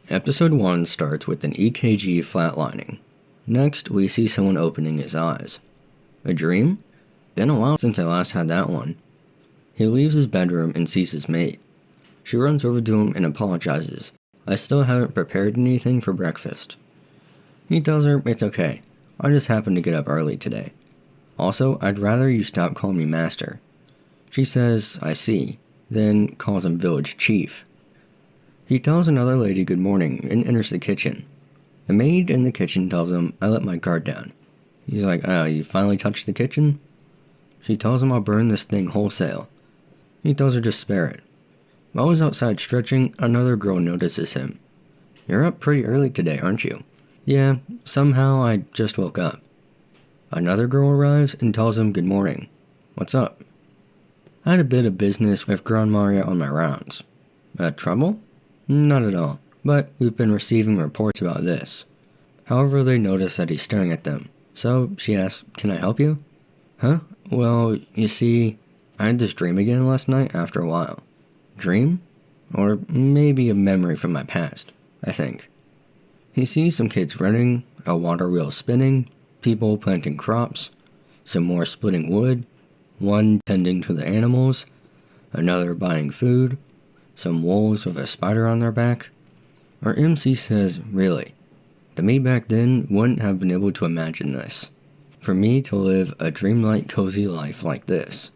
Episode 1 starts with an EKG flatlining. Next, we see someone opening his eyes. A dream? Been a while since I last had that one. He leaves his bedroom and sees his mate. She runs over to him and apologizes. I still haven't prepared anything for breakfast. He tells her it's okay. I just happened to get up early today. Also, I'd rather you stop calling me master. She says, I see, then calls him village chief. He tells another lady good morning and enters the kitchen. The maid in the kitchen tells him, I let my guard down. He's like, oh, you finally touched the kitchen? She tells him I'll burn this thing wholesale. He tells her just spare it. While he's outside stretching, another girl notices him. You're up pretty early today, aren't you? Yeah, somehow I just woke up. Another girl arrives and tells him good morning. What's up? I had a bit of business with Gran Maria on my rounds. Trouble? Not at all, but we've been receiving reports about this. However, they notice that he's staring at them, so she asks, can I help you? Huh? Well, you see, I had this dream again last night after a while. Dream? Or maybe a memory from my past, I think. He sees some kids running, a water wheel spinning, people planting crops, some more splitting wood, one tending to the animals, another buying food, some wolves with a spider on their back. Our MC says, really, to me back then wouldn't have been able to imagine this. For me to live a dreamlike cozy life like this.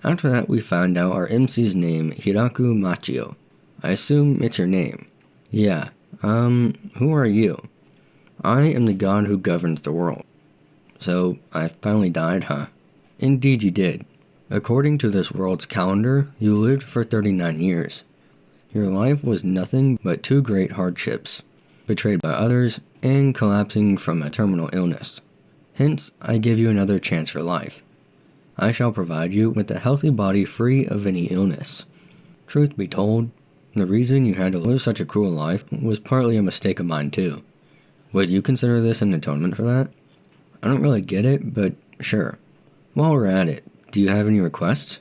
After that we find out our MC's name, Hiraku Machio. I assume it's your name. Yeah, who are you? I am the god who governs the world. So, I finally died, huh? Indeed you did. According to this world's calendar, you lived for 39 years. Your life was nothing but 2 great hardships, betrayed by others, and collapsing from a terminal illness. Hence, I give you another chance for life. I shall provide you with a healthy body free of any illness. Truth be told, the reason you had to live such a cruel life was partly a mistake of mine too. Would you consider this an atonement for that? I don't really get it, but sure. While we're at it, do you have any requests?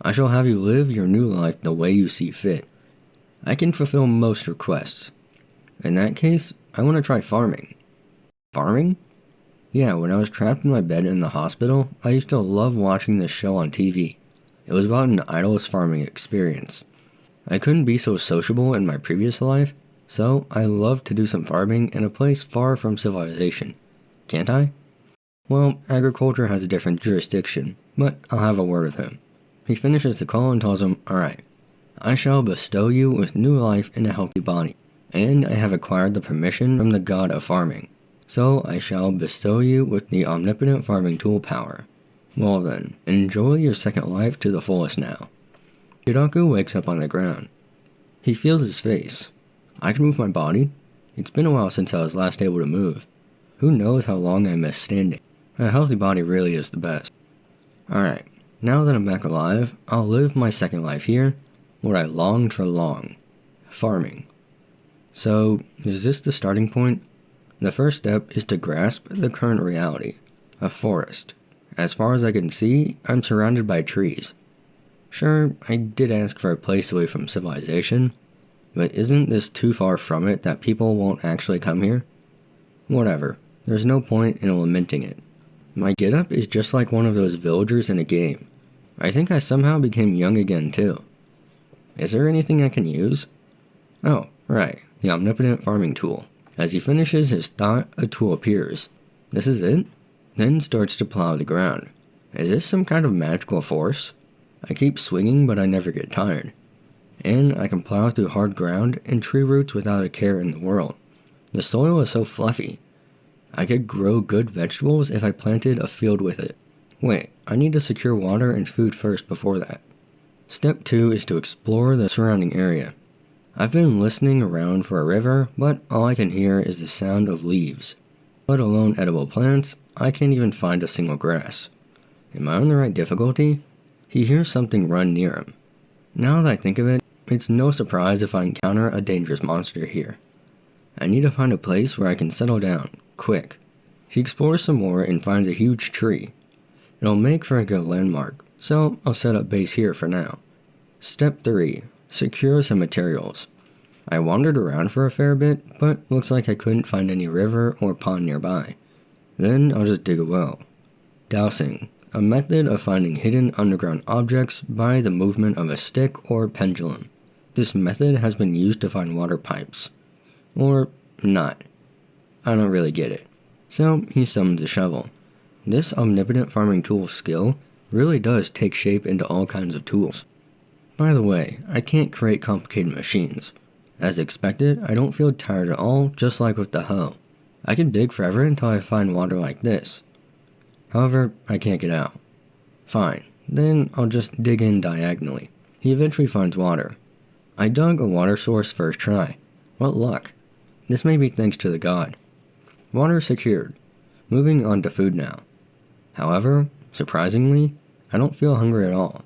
I shall have you live your new life the way you see fit. I can fulfill most requests. In that case, I want to try farming. Farming? Yeah, when I was trapped in my bed in the hospital, I used to love watching this show on TV. It was about an idyllic farming experience. I couldn't be so sociable in my previous life, so I loved to do some farming in a place far from civilization. Can't I? Well, agriculture has a different jurisdiction, but I'll have a word with him. He finishes the call and tells him, alright, I shall bestow you with new life and a healthy body, and I have acquired the permission from the god of farming. So I shall bestow you with the omnipotent farming tool power. Well then, enjoy your second life to the fullest now. Hiraku wakes up on the ground. He feels his face. I can move my body? It's been a while since I was last able to move. Who knows how long I missed standing. A healthy body really is the best. Alright, now that I'm back alive, I'll live my second life here, what I longed for long. Farming. So, is this the starting point? The first step is to grasp the current reality, a forest. As far as I can see, I'm surrounded by trees. Sure, I did ask for a place away from civilization, but isn't this too far from it that people won't actually come here? Whatever, there's no point in lamenting it. My getup is just like one of those villagers in a game. I think I somehow became young again too. Is there anything I can use? Oh, right, the omnipotent farming tool. As he finishes his thought, a tool appears. This is it? Then starts to plow the ground. Is this some kind of magical force? I keep swinging, but I never get tired. And I can plow through hard ground and tree roots without a care in the world. The soil is so fluffy. I could grow good vegetables if I planted a field with it. Wait, I need to secure water and food first before that. Step 2 is to explore the surrounding area. I've been listening around for a river, but all I can hear is the sound of leaves. Let alone edible plants, I can't even find a single grass. Am I on the right difficulty? He hears something run near him. Now that I think of it, it's no surprise if I encounter a dangerous monster here. I need to find a place where I can settle down, quick. He explores some more and finds a huge tree. It'll make for a good landmark, so I'll set up base here for now. Step 3. Secure some materials. I wandered around for a fair bit, but looks like I couldn't find any river or pond nearby. Then I'll just dig a well. Dowsing, a method of finding hidden underground objects by the movement of a stick or pendulum. This method has been used to find water pipes. Or not. I don't really get it. So he summons a shovel. This omnipotent farming tool skill really does take shape into all kinds of tools. By the way, I can't create complicated machines. As expected, I don't feel tired at all, just like with the hoe. I can dig forever until I find water like this. However, I can't get out. Fine, then I'll just dig in diagonally. He eventually finds water. I dug a water source first try. What luck. This may be thanks to the god. Water secured. Moving on to food now. However, surprisingly, I don't feel hungry at all.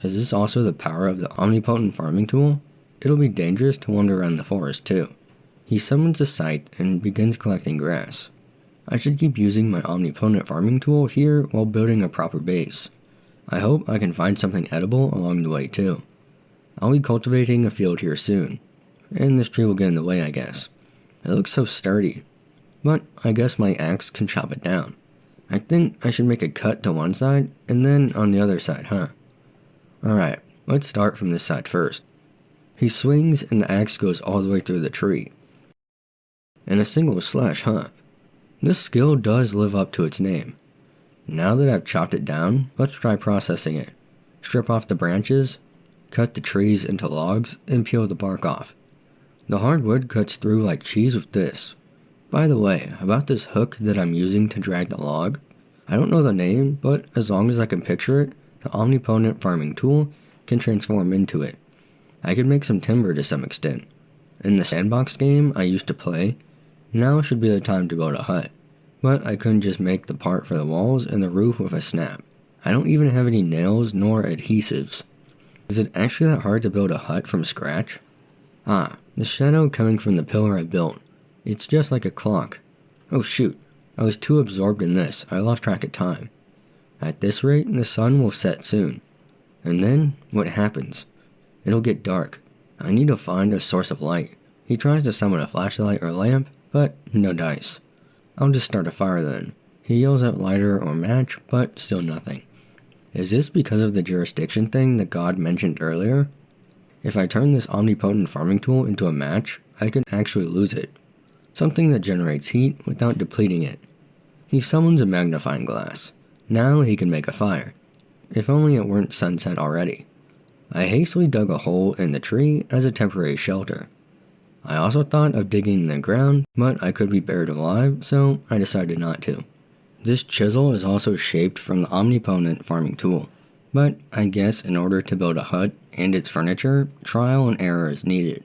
Is this also the power of the omnipotent farming tool? It'll be dangerous to wander around the forest too. He summons a scythe and begins collecting grass. I should keep using my omnipotent farming tool here while building a proper base. I hope I can find something edible along the way too. I'll be cultivating a field here soon, and this tree will get in the way, I guess. It looks so sturdy, but I guess my axe can chop it down. I think I should make a cut to one side and then on the other side, huh? Alright, let's start from this side first. He swings and the axe goes all the way through the tree. And a single slash, huh? This skill does live up to its name. Now that I've chopped it down, let's try processing it. Strip off the branches, cut the trees into logs, and peel the bark off. The hardwood cuts through like cheese with this. By the way, about this hook that I'm using to drag the log, I don't know the name, but as long as I can picture it, the omnipotent farming tool can transform into it. I could make some timber to some extent. In the sandbox game I used to play, now should be the time to build a hut. But I couldn't just make the part for the walls and the roof with a snap. I don't even have any nails nor adhesives. Is it actually that hard to build a hut from scratch? Ah, the shadow coming from the pillar I built. It's just like a clock. Oh shoot, I was too absorbed in this, I lost track of time. At this rate, the sun will set soon. And then, what happens? It'll get dark. I need to find a source of light. He tries to summon a flashlight or lamp, but no dice. I'll just start a fire then. He yells out lighter or match, but still nothing. Is this because of the jurisdiction thing the god mentioned earlier? If I turn this omnipotent farming tool into a match, I could actually lose it. Something that generates heat without depleting it. He summons a magnifying glass. Now he can make a fire. If only it weren't sunset already. I hastily dug a hole in the tree as a temporary shelter. I also thought of digging in the ground, but I could be buried alive, so I decided not to. This chisel is also shaped from the omnipotent farming tool, but I guess in order to build a hut and its furniture, trial and error is needed.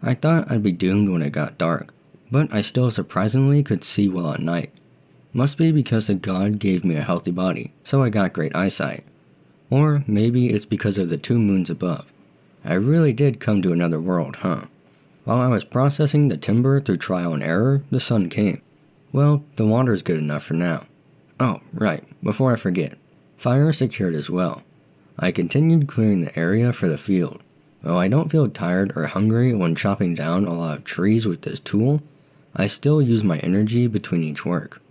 I thought I'd be doomed when it got dark, but I still surprisingly could see well at night. Must be because the god gave me a healthy body, so I got great eyesight. Or maybe it's because of the 2 moons above. I really did come to another world, huh? While I was processing the timber through trial and error, the sun came. Well, the water's good enough for now. Oh, right, before I forget. Fire secured as well. I continued clearing the area for the field. Though I don't feel tired or hungry when chopping down a lot of trees with this tool, I still use my energy between each work.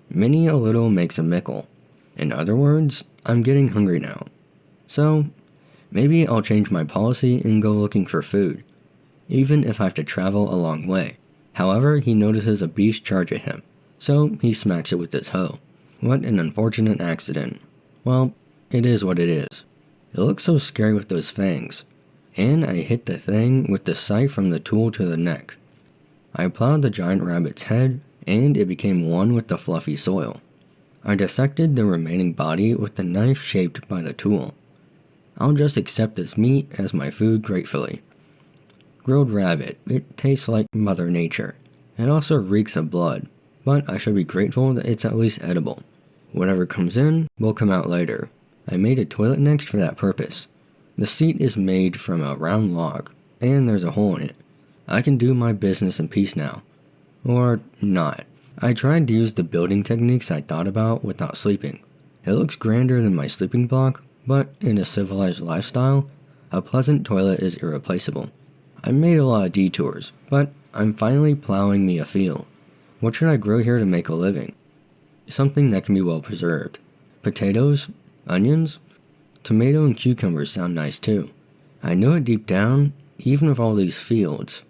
Many a little makes a mickle. In other words, I'm getting hungry now. So, maybe I'll change my policy and go looking for food, even if I have to travel a long way. However, he notices a beast charge at him, so he smacks it with his hoe. What an unfortunate accident. Well, it is what it is. It looks so scary with those fangs, and I hit the thing with the scythe from the tool to the neck. I plowed the giant rabbit's head, and it became one with the fluffy soil. I dissected the remaining body with the knife shaped by the tool. I'll just accept this meat as my food gratefully. Grilled rabbit, it tastes like Mother Nature. It also reeks of blood, but I should be grateful that it's at least edible. Whatever comes in will come out later. I made a toilet next for that purpose. The seat is made from a round log, and there's a hole in it. I can do my business in peace now. Or not. I tried to use the building techniques I thought about without sleeping. It looks grander than my sleeping block, but in a civilized lifestyle, a pleasant toilet is irreplaceable. I made a lot of detours, but I'm finally plowing me a field. What should I grow here to make a living? Something that can be well preserved. Potatoes? Onions? Tomato and cucumbers sound nice too. I know it deep down, even with all these fields,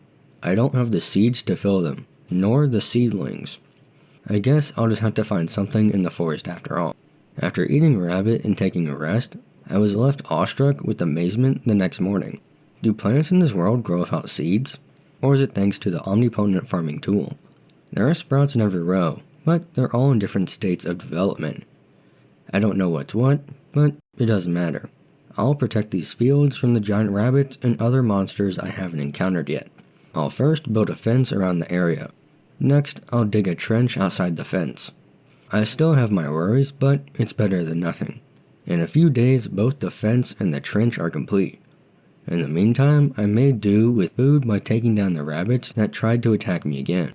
I don't have the seeds to fill them, nor the seedlings. I guess I'll just have to find something in the forest after all. After eating a rabbit and taking a rest, I was left awestruck with amazement the next morning. Do plants in this world grow without seeds? Or is it thanks to the omnipotent farming tool? There are sprouts in every row, but they're all in different states of development. I don't know what's what, but it doesn't matter. I'll protect these fields from the giant rabbits and other monsters I haven't encountered yet. I'll first build a fence around the area. Next, I'll dig a trench outside the fence. I still have my worries, but it's better than nothing. In a few days, both the fence and the trench are complete. In the meantime, I made do with food by taking down the rabbits that tried to attack me again.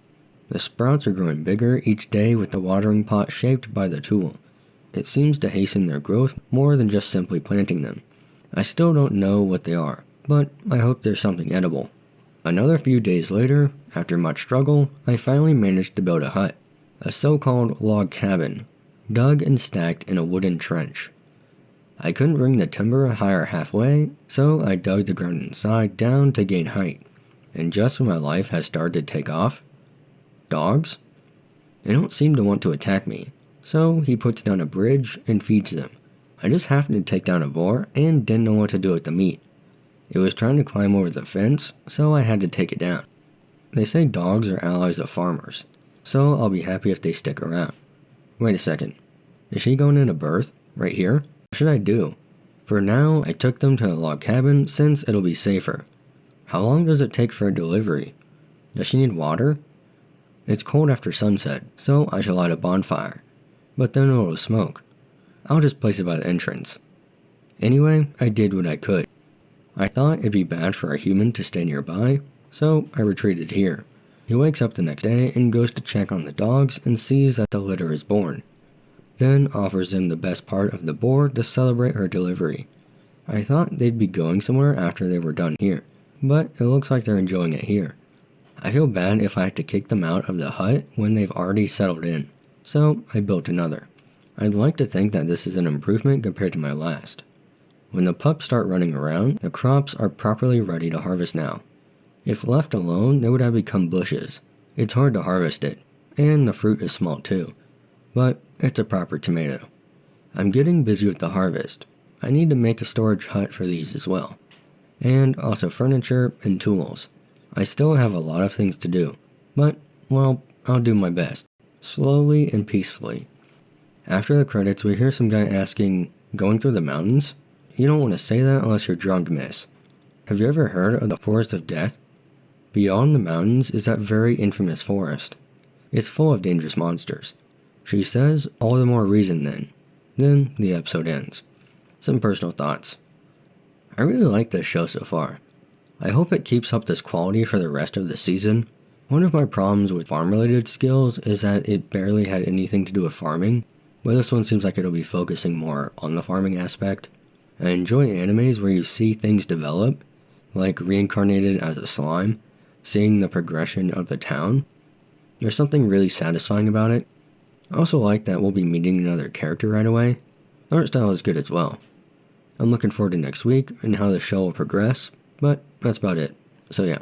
The sprouts are growing bigger each day with the watering pot shaped by the tool. It seems to hasten their growth more than just simply planting them. I still don't know what they are, but I hope there's something edible. Another few days later, after much struggle, I finally managed to build a hut, a so-called log cabin, dug and stacked in a wooden trench. I couldn't bring the timber higher halfway, so I dug the ground inside down to gain height. And just when my life has started to take off, dogs? They don't seem to want to attack me, so he puts down a bridge and feeds them. I just happened to take down a boar and didn't know what to do with the meat. It was trying to climb over the fence, so I had to take it down. They say dogs are allies of farmers, so I'll be happy if they stick around. Wait a second. Is she going into birth? Right here? What should I do? For now, I took them to the log cabin since it'll be safer. How long does it take for a delivery? Does she need water? It's cold after sunset, so I shall light a bonfire. But then it'll smoke. I'll just place it by the entrance. Anyway, I did what I could. I thought it'd be bad for a human to stay nearby, so I retreated here. He wakes up the next day and goes to check on the dogs and sees that the litter is born. Then offers them the best part of the boar to celebrate her delivery. I thought they'd be going somewhere after they were done here, but it looks like they're enjoying it here. I feel bad if I have to kick them out of the hut when they've already settled in, so I built another. I'd like to think that this is an improvement compared to my last. When the pups start running around, the crops are properly ready to harvest now. If left alone, they would have become bushes. It's hard to harvest it, and the fruit is small too. But it's a proper tomato. I'm getting busy with the harvest. I need to make a storage hut for these as well. And also furniture and tools. I still have a lot of things to do, but, well, I'll do my best. Slowly and peacefully. After the credits, we hear some guy asking, "Going through the mountains?" You don't want to say that unless you're drunk, miss. Have you ever heard of the Forest of Death? Beyond the mountains is that very infamous forest. It's full of dangerous monsters. She says, all the more reason then. Then the episode ends. Some personal thoughts. I really like this show so far. I hope it keeps up this quality for the rest of the season. One of my problems with farm-related skills is that it barely had anything to do with farming, but this one seems like it'll be focusing more on the farming aspect. I enjoy animes where you see things develop, like Reincarnated as a slime, seeing the progression of the town. There's something really satisfying about it. I also like that we'll be meeting another character right away. The art style is good as well. I'm looking forward to next week and how the show will progress, but that's about it. So yeah.